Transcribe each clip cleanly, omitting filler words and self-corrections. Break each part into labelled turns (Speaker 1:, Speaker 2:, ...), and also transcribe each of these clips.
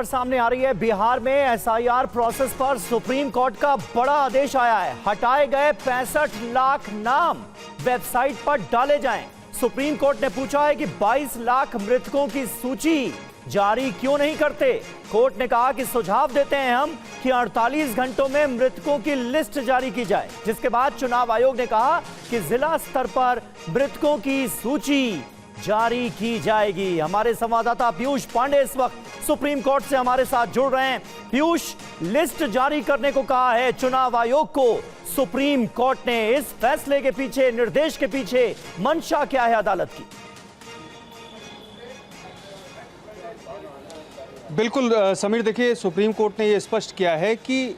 Speaker 1: सामने आ रही है। बिहार में एसआईआर प्रोसेस पर सुप्रीम कोर्ट का बड़ा आदेश आया है। हटाए गए 65 लाख नाम वेबसाइट पर डाले जाएं। सुप्रीम कोर्ट ने पूछा है कि 22 लाख मृतकों की सूची जारी क्यों नहीं करते। कोर्ट ने कहा कि सुझाव देते हैं हम कि 48 घंटों में मृतकों की लिस्ट जारी की जाए, जिसके बाद चुनाव आयोग ने कहा कि जिला स्तर पर मृतकों की सूची जारी की जाएगी। हमारे संवाददाता पीयूष पांडे इस वक्त सुप्रीम कोर्ट से हमारे साथ जुड़ रहे हैं। पीयूष, लिस्ट जारी करने को कहा है चुनाव आयोग को सुप्रीम कोर्ट ने। इस फैसले के पीछे, निर्देश के पीछे मंशा क्या है अदालत की?
Speaker 2: बिल्कुल समीर, देखिए सुप्रीम कोर्ट ने ये स्पष्ट किया है कि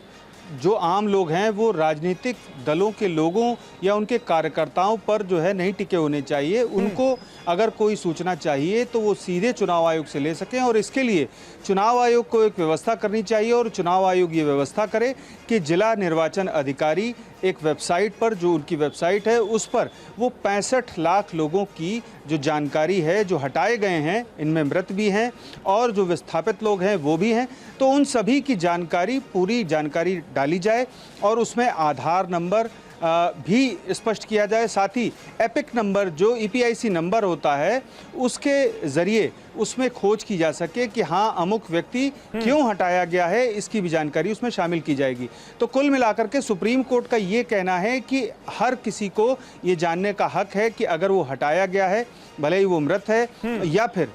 Speaker 2: जो आम लोग हैं वो राजनीतिक दलों के लोगों या उनके कार्यकर्ताओं पर जो है नहीं टिके होने चाहिए। उनको अगर कोई सूचना चाहिए तो वो सीधे चुनाव आयोग से ले सकें, और इसके लिए चुनाव आयोग को एक व्यवस्था करनी चाहिए। और चुनाव आयोग ये व्यवस्था करे कि जिला निर्वाचन अधिकारी एक वेबसाइट पर, जो उनकी वेबसाइट है, उस पर वो 65 लाख लोगों की जो जानकारी है जो हटाए गए हैं, इनमें मृत भी हैं और जो विस्थापित लोग हैं वो भी हैं, तो उन सभी की जानकारी, पूरी जानकारी डाली जाए और उसमें आधार नंबर भी स्पष्ट किया जाए। साथ ही एपिक नंबर, जो ईपीआईसी नंबर होता है, उसके ज़रिए उसमें खोज की जा सके कि हाँ अमुक व्यक्ति क्यों हटाया गया है, इसकी भी जानकारी उसमें शामिल की जाएगी। तो कुल मिलाकर के सुप्रीम कोर्ट का ये कहना है कि हर किसी को ये जानने का हक है कि अगर वो हटाया गया है, भले ही वो मृत है या फिर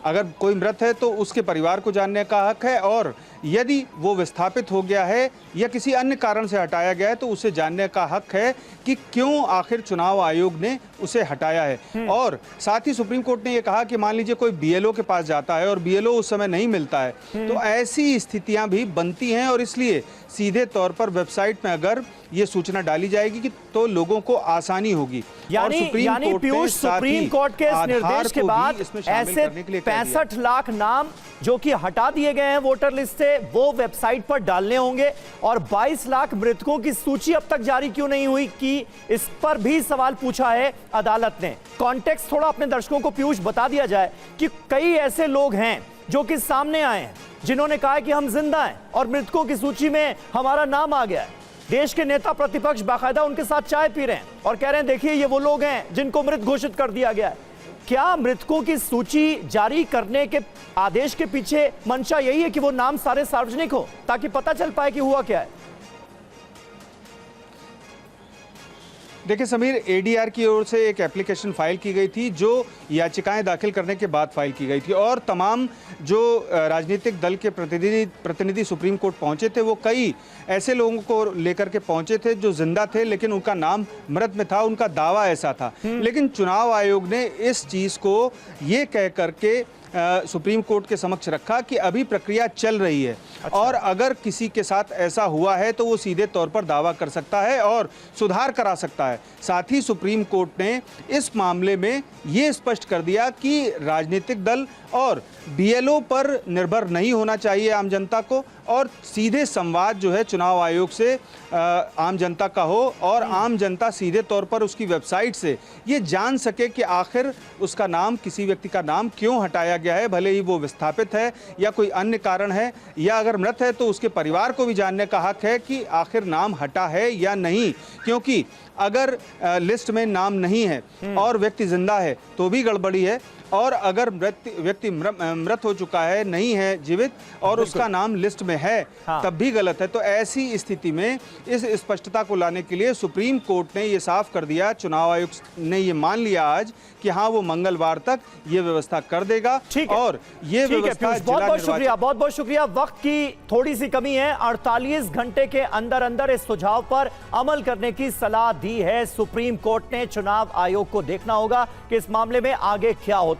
Speaker 2: अगर कोई मृत है तो उसके परिवार को जानने का हक है, और यदि वो विस्थापित हो गया है या किसी अन्य कारण से हटाया गया है तो उसे जानने का हक है कि क्यों आखिर चुनाव आयोग ने उसे हटाया है। और साथ ही सुप्रीम कोर्ट ने ये कहा कि मान लीजिए कोई बीएलओ के पास जाता है और बीएलओ उस समय नहीं मिलता है, तो ऐसी स्थितियां भी बनती हैं, और इसलिए सीधे तौर पर वेबसाइट में अगर ये सूचना डाली जाएगी कि तो लोगों को आसानी होगी।
Speaker 1: यानी पीयूष, सुप्रीम कोर्ट के इस निर्देश के बाद ऐसे 65 लाख नाम जो कि हटा दिए गए हैं वोटर लिस्ट से, वो वेबसाइट पर डालने होंगे। और 22 लाख मृतकों की सूची अब तक जारी क्यों नहीं हुई कि इस पर भी सवाल पूछा है अदालत ने। कॉन्टेक्स्ट थोड़ा अपने दर्शकों को पीयूष बता दिया जाए कि कई ऐसे लोग हैं जो कि सामने आए हैं जिन्होंने कहा कि हम जिंदा हैं और मृतकों की सूची में हमारा नाम आ गया है। देश के नेता प्रतिपक्ष बाकायदा उनके साथ चाय पी रहे हैं और कह रहे हैं देखिए ये वो लोग हैं जिनको मृत घोषित कर दिया गया है। क्या मृतकों की सूची जारी करने के आदेश के पीछे मंशा यही है कि वो नाम सारे सार्वजनिक हो ताकि पता चल पाए कि हुआ क्या है?
Speaker 2: देखिए समीर, एडीआर की ओर से एक एप्लीकेशन फाइल की गई थी जो याचिकाएं दाखिल करने के बाद फाइल की गई थी, और तमाम जो राजनीतिक दल के प्रतिनिधि सुप्रीम कोर्ट पहुंचे थे वो कई ऐसे लोगों को लेकर के पहुंचे थे जो जिंदा थे लेकिन उनका नाम मृत में था, उनका दावा ऐसा था। लेकिन चुनाव आयोग ने इस चीज़ को ये कह करके सुप्रीम कोर्ट के समक्ष रखा कि अभी प्रक्रिया चल रही है। अच्छा। और अगर किसी के साथ ऐसा हुआ है तो वो सीधे तौर पर दावा कर सकता है और सुधार करा सकता है। साथ ही सुप्रीम कोर्ट ने इस मामले में ये स्पष्ट कर दिया कि राजनीतिक दल और बीएलओ पर निर्भर नहीं होना चाहिए आम जनता को, और सीधे संवाद जो है चुनाव आयोग से आम जनता का हो, और आम जनता सीधे तौर पर उसकी वेबसाइट से ये जान सके कि आखिर उसका नाम, किसी व्यक्ति का नाम क्यों हटाया गया है, भले ही वो विस्थापित है या कोई अन्य कारण है, या अगर मृत है तो उसके परिवार को भी जानने का हक है कि आखिर नाम हटा है या नहीं। क्योंकि अगर लिस्ट में नाम नहीं है और व्यक्ति जिंदा है तो भी गड़बड़ी है, और अगर व्यक्ति मृत हो चुका है, नहीं है जीवित, और उसका नाम लिस्ट में है, हाँ, तब भी गलत है। तो ऐसी स्थिति में इस स्पष्टता को लाने के लिए सुप्रीम कोर्ट ने ये साफ कर दिया, चुनाव आयोग ने ये मान लिया आज कि हाँ वो मंगलवार तक ये व्यवस्था कर देगा। और ये व्यवस्था
Speaker 1: बहुत बहुत शुक्रिया। वक्त की थोड़ी सी कमी है, 48 घंटे के अंदर अंदर इस सुझाव पर अमल करने की सलाह दी है सुप्रीम कोर्ट ने। चुनाव आयोग को देखना होगा कि इस मामले में आगे क्या होता है।